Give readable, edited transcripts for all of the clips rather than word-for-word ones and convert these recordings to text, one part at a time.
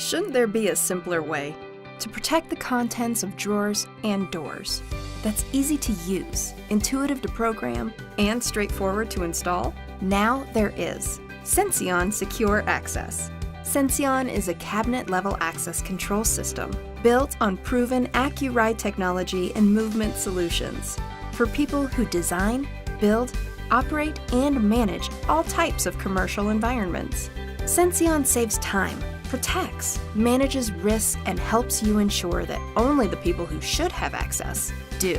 Shouldn't there be a simpler way to protect the contents of drawers and doors that's easy to use, intuitive to program, and straightforward to install? Now there is. Senseon Secure Access. Senseon is a cabinet-level access control system built on proven Accuride technology and movement solutions for people who design, build, operate, and manage all types of commercial environments. Senseon saves time, protects, manages risks, and helps you ensure that only the people who should have access do.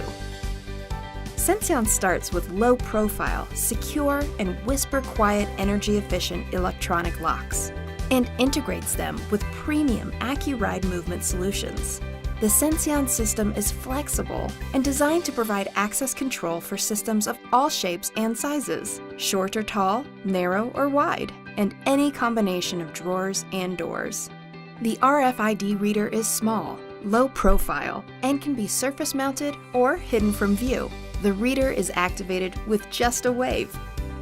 Senseon starts with low-profile, secure, and whisper-quiet energy-efficient electronic locks and integrates them with premium Accuride movement solutions. The Senseon system is flexible and designed to provide access control for systems of all shapes and sizes, short or tall, narrow or wide, and any combination of drawers and doors. The RFID reader is small, low profile, and can be surface mounted or hidden from view. The reader is activated with just a wave.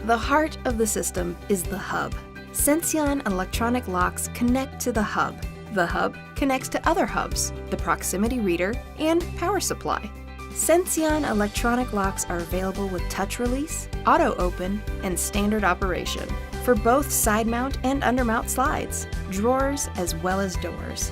The heart of the system is the hub. Senseon electronic locks connect to the hub. The hub connects to other hubs, the proximity reader, and power supply. Senseon electronic locks are available with touch release, auto open, and standard operation for both side mount and undermount slides, drawers, as well as doors.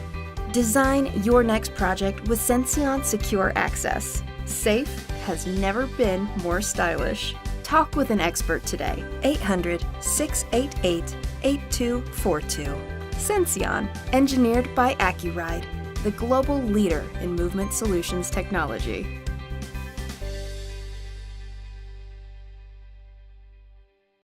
Design your next project with Senseon Secure Access. Safe has never been more stylish. Talk with an expert today. 800-688-8242. Senseon, engineered by Accuride, the global leader in movement solutions technology.